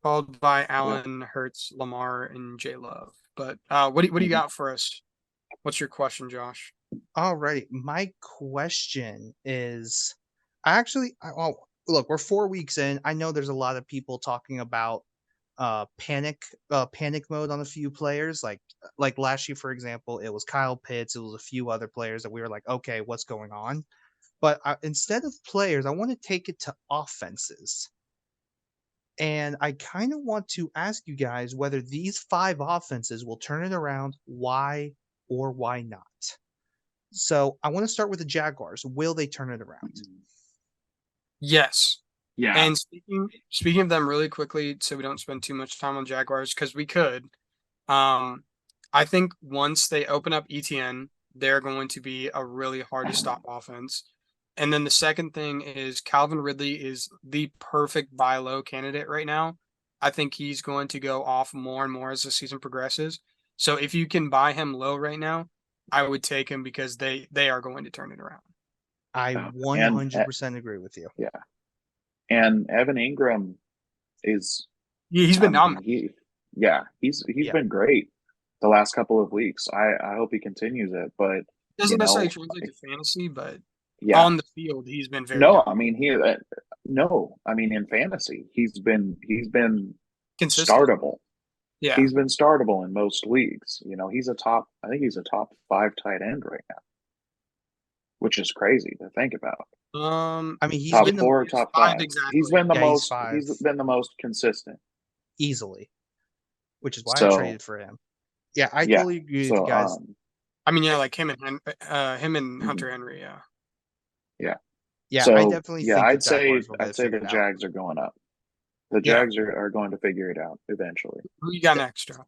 followed by Yeah. Allen, Hurts, Lamar, and J Love. But what do you Mhm. got for us? What's your question, Josh? All right. My question is look, we're 4 weeks in. I know there's a lot of people talking about panic mode on a few players. Like last year, for example, it was Kyle Pitts, it was a few other players that we were like, okay, what's going on? But instead of players, I want to take it to offenses. And I kind of want to ask you guys whether these five offenses will turn it around, why or why not. So I want to start with the Jaguars. Will they turn it around? Yes. Yeah. And speaking of them really quickly, so we don't spend too much time on Jaguars because we could. Um, I think once they open up ETN, they're going to be a really hard to stop offense. And then the second thing is Calvin Ridley is the perfect buy low candidate right now. I think he's going to go off more and more as the season progresses. So if you can buy him low right now, I would take him because they are going to turn it around. I And 100% agree with you. yeah, and Evan Ingram is, He's I been mean, dominant. he's Yeah. been great the last couple of weeks. I hope he continues it, but you Doesn't necessarily know, translate to fantasy, but yeah, on the field, he's been very no, I dominant, mean no, I mean in fantasy, he's been consistent. startable. Yeah. He's been startable in most leagues. I think he's a top five tight end right now, which is crazy to think about. I mean, he's Yeah, Top been the four, he's top five five. exactly. he's five He's been the most consistent. easily, which is why I So traded for him. Yeah, I yeah. totally agree with you So guys. I mean, yeah, I like him and mhm, Hunter Henry. Yeah. yeah. Yeah, I So definitely yeah, think the Jaguars will get I'd it say the figured out. Jags are going up. The Yeah. Jags are going to figure it out eventually. Who you got The, next, Joe?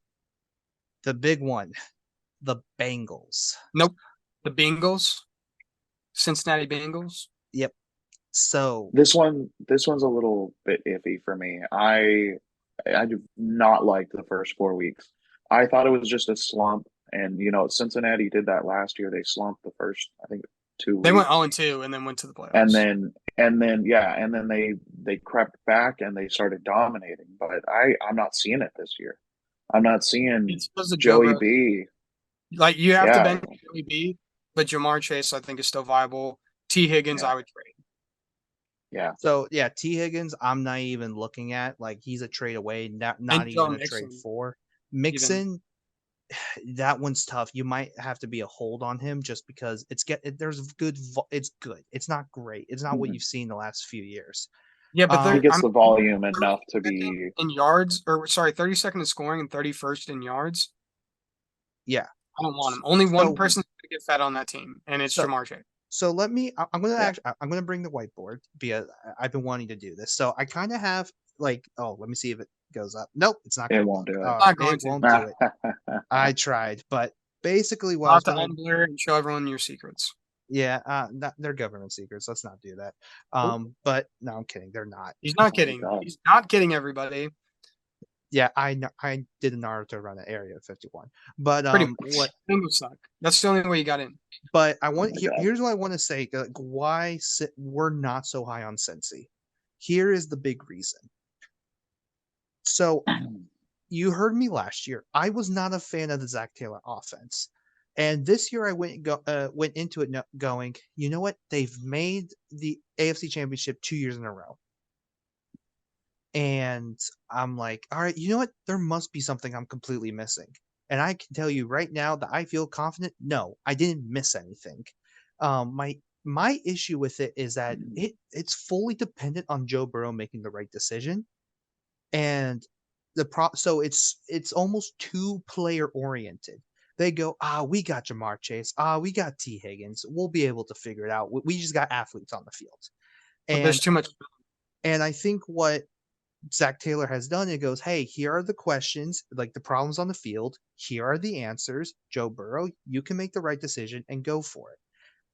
the big one, the Bengals. Nope. The Bengals, Cincinnati Bengals. Yep. So This one's a little bit iffy for me. I do not like the first 4 weeks. I thought it was just a slump, and Cincinnati did that last year. They slumped the first, I think, two They went weeks, 0-2 and then went to the and playoffs. then yeah, and then they crept back and they started dominating. But I'm not seeing it this year. I'm not seeing It's because of Joe Joey Burrow. B. Like you have to Yeah, bench Joey B, but Jamar Chase I think is still viable. T Higgins yeah, I would trade. yeah. so yeah, T Higgins, I'm not even looking at. Like he's a trade away, not And Joe even a trade Mixon for. even. Mixon, that one's tough. You might have to be a hold on him just because there's it's good. It's not great. It's not what Mhm. you've seen the last few years. Yeah, but He they're gets I'm the volume enough to 32nd be, in yards, or sorry, 32nd in scoring and 31st in yards. Yeah. I don't want him. Only one So person's going to get fed on that team, and it's so Jamar Chase. so let me. I'm gonna yeah, actually. I'm gonna bring the whiteboard because I've been wanting to do this. So I kind of have like. Oh, let me see if it goes up. Nope, it's not it gonna won't look. do Not going It to. won't do it. I tried, but basically what I I'll was have to trying to. unblur and show everyone your secrets. Yeah, they're government secrets. Let's not do that. Nope. But no, I'm kidding. They're not. He's not Oh my kidding. God. He's not kidding everybody. Yeah, I did a Naruto run at Area 51, but Pretty what much. Bengals suck. That's the only way you got in. but Oh my God. here's what I want to say. Like, we're not so high on Cincy. Here is the big reason. So you heard me last year. I was not a fan of the Zach Taylor offense, and this year I went into it going, you know what? They've made the AFC Championship 2 years in a row, and I'm like, all right, you know what? There must be something I'm completely missing. And I can tell you right now that I feel confident. No, I didn't miss anything. My issue with it is that it's fully dependent on Joe Burrow making the right decision, and so it's almost too player oriented. They go, we got Jamar Chase, we got T Higgins, we'll be able to figure it out. We just got athletes on the field, But there's and too much. I think what Zach Taylor has done, it goes, hey, here are the questions, like the problems on the field. Here are the answers. Joe Burrow, you can make the right decision and go for it.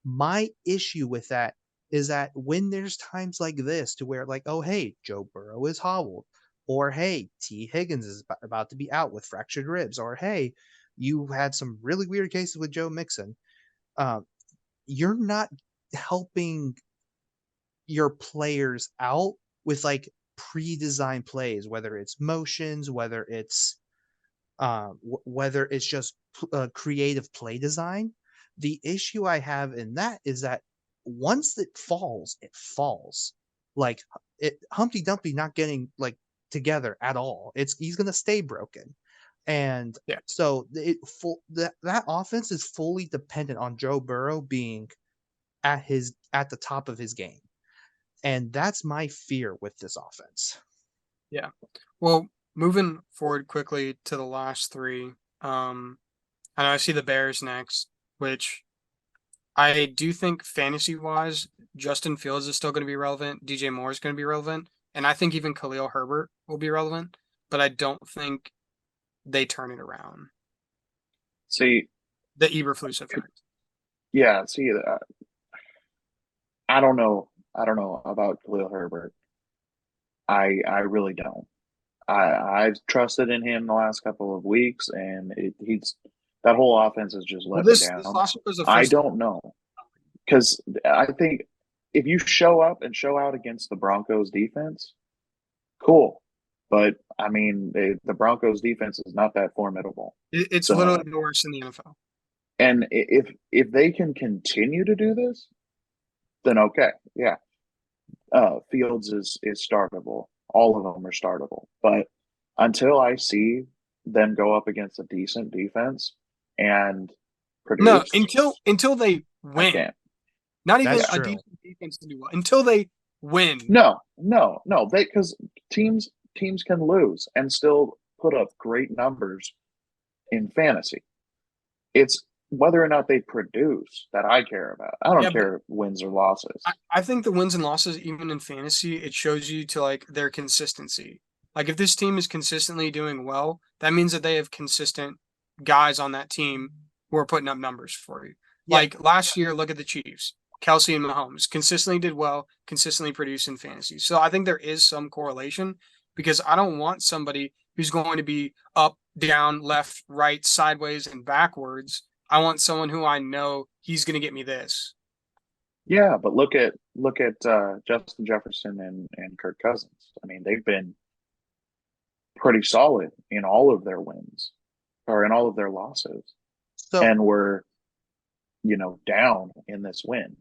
My issue with that is that when there's times like this to where, like, oh, hey, Joe Burrow is hobbled, or hey, T. Higgins is about to be out with fractured ribs, or hey, you had some really weird cases with Joe Mixon. Um, you're not helping your players out with like pre-designed plays, whether it's motions, whether it's just creative play design. The issue I have in that is that once it falls. Like Humpty Dumpty not getting like together at all. He's gonna stay broken, and Yeah. so that offense is fully dependent on Joe Burrow being at the top of his game, and that's my fear with this offense. Yeah. Well, moving forward quickly to the last three. I know I see the Bears next, which I do think fantasy wise, Justin Fields is still going to be relevant. DJ Moore is going to be relevant. And I think even Khalil Herbert will be relevant, but I don't think they turn it around. See, The Eberflus effect. yeah, see, I don't know. I don't know about Khalil Herbert. I really don't. I've trusted in him the last couple of weeks, and he's that whole offense has just Well, let me this down. last week was the I first time. don't know because I think if you show up and show out against the Broncos defense, cool. But I mean, the Broncos defense is not that formidable. It's literally So, the worst in the NFL. and if they can continue to do this, then okay, yeah. Fields is startable. All of them are startable. But until I see them go up against a decent defense and No, produce, until they I win. can't. Not even That's a true. decent defense to do well. Until they win. No. They because teams can lose and still put up great numbers in fantasy. It's whether or not they produce that I care about. I Yeah, don't but care if wins or losses. I think the wins and losses, even in fantasy, it shows you to like their consistency. Like if this team is consistently doing well, that means that they have consistent guys on that team who are putting up numbers for you. Yeah. Like last year, look at the Chiefs. Kelsey and Mahomes consistently did well, consistently produced in fantasy. So I think there is some correlation because I don't want somebody who's going to be up, down, left, right, sideways, and backwards. I want someone who I know he's going to get me this. Yeah, but look at Justin Jefferson and Kirk Cousins. I mean, they've been pretty solid in all of their wins or in all of their losses, So and were down in this win.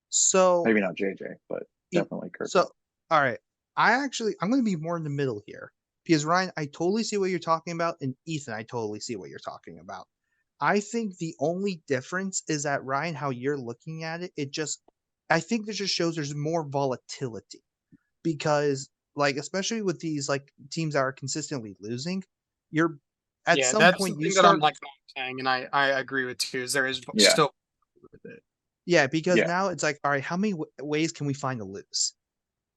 so Maybe not JJ, but it, definitely Kirk. so all right. I'm going to be more in the middle here because Ryan, I totally see what you're talking about, and Ethan, I totally see what you're talking about. I think the only difference is that Ryan, how you're looking at it, I think this just shows there's more volatility because, like, especially with these like teams that are consistently losing, you're at Yeah, some that's the point you thing that I'm start. like not saying, and I agree with too. Is there is Yeah, still with it. Yeah, because yeah, now it's like, all right, how many ways can we find to lose?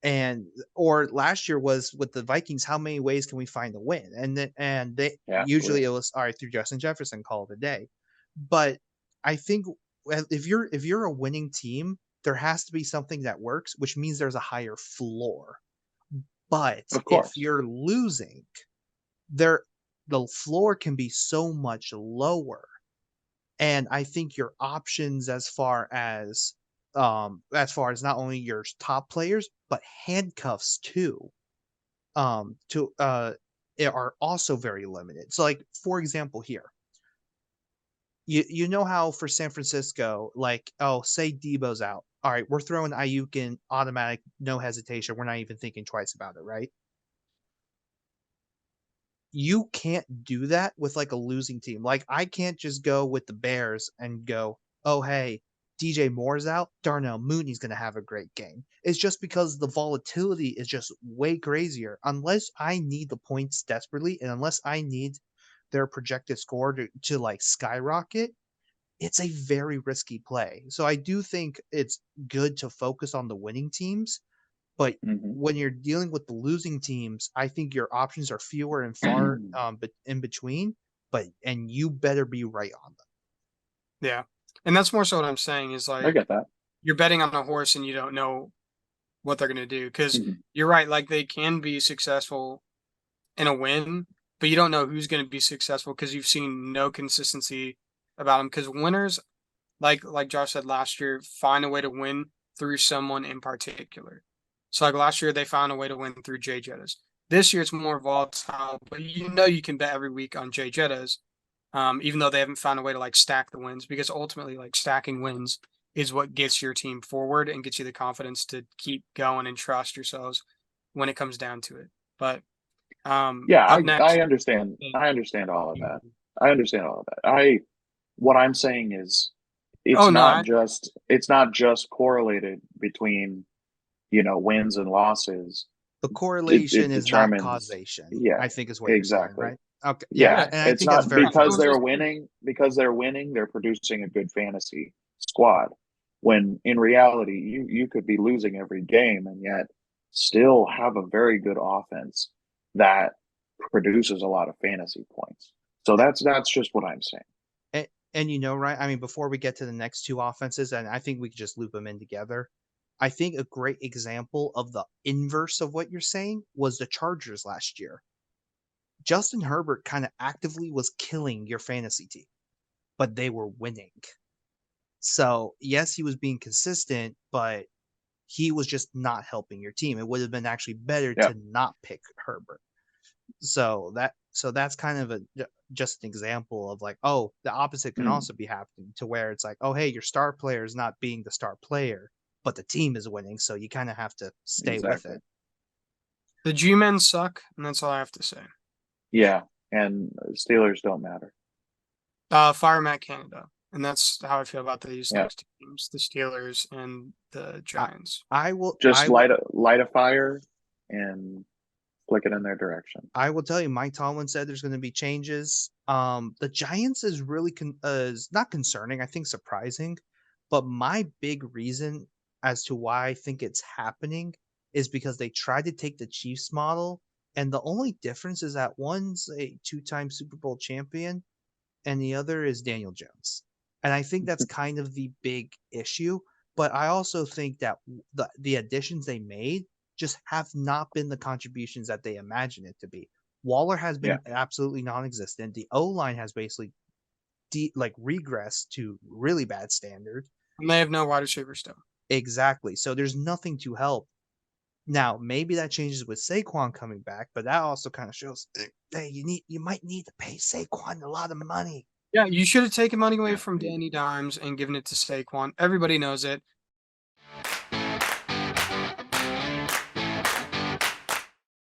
And or last year was with the Vikings, how many ways can we find to win? And they yeah, usually it was all right through Justin Jefferson, call it a day. But I think if you're a winning team, there has to be something that works, which means there's a higher floor. But of if course. you're losing, there the floor can be so much lower. And I think your options as far as not only your top players but handcuffs too to are also very limited. So like for example here, you know how for San Francisco, like, oh, say Debo's out. All right, we're throwing Ayuk in automatic, no hesitation. We're not even thinking twice about it, right? You can't do that with like a losing team. Like I can't just go with the Bears and go, "Oh, hey, DJ Moore's out. Darnell Mooney's going to have a great game." It's just because the volatility is just way crazier. Unless I need the points desperately and unless I need their projected score to like skyrocket, it's a very risky play. So I do think it's good to focus on the winning teams, but Hmm. when you're dealing with the losing teams, I think your options are fewer and far but in between. And you better be right on them. Yeah, and that's more so what I'm saying is I like get that. you're betting on a horse and you don't know what they're gonna do because Hmm. you're right. Like they can be successful in a win, but you don't know who's gonna be successful because you've seen no consistency about them. Because winners, like Josh said last year, find a way to win through someone in particular. So like last year they found a way to win through Jay Jettas. This year it's more volatile, but you can bet every week on Jay Jettas, even though they haven't found a way to like stack the wins, because ultimately like stacking wins is what gets your team forward and gets you the confidence to keep going and trust yourselves when it comes down to it. But Yeah, up I next, understand. I understand all of that. I understand all of that. What I'm saying is oh no, it's not just correlated between, wins and losses. The It correlation is not determines, causation, yeah, I think is what you're saying, exactly. right? Okay, yeah, Yeah, yeah, and I it's think that's not very because fair. they're winning, they're producing a good fantasy squad. When in reality, you could be losing every game and yet still have a very good offense that produces a lot of fantasy points. So that's just what I'm saying. And right? I mean, before we get to the next two offenses, and I think we could just loop them in together. I think a great example of the inverse of what you're saying was the Chargers last year. Justin Herbert kind of actively was killing your fantasy team, but they were winning. So, yes, he was being consistent, but he was just not helping your team. It would have been actually better Yeah. to not pick Herbert. So that's kind of just an example of like, oh, the opposite can Mm, also be happening to where it's like, oh, hey, your star player is not being the star player, but the team is winning, so you kind of have to stay with exactly. it. the G-men suck, and that's all I have to say. Yeah. And Steelers don't matter. Fire Matt Canada, and that's how I feel about these Yeah. next two teams: the Steelers and the I, Giants. I will Just I will light a fire and flick it in their direction. I will tell you, Mike Tomlin said there's going to be changes. The Giants is really is not concerning. I think surprising, but my big reason as to why I think it's happening is because they tried to take the Chiefs model, and the only difference is that one's a two-time Super Bowl champion, and the other is Daniel Jones. And I think that's kind of the big issue. But I also think that the additions they made just have not been the contributions that they imagined it to be. Waller has Yeah. been absolutely non-existent. The O line has basically regressed to really bad standard. And they have no wide receiver still. Exactly. So there's nothing to help. Now, maybe that changes with Saquon coming back, but that also kind of shows, hey, you might need to pay Saquon a lot of money. Yeah, you should have taken money away Yeah. from Danny Dimes and given it to Saquon. Everybody knows it.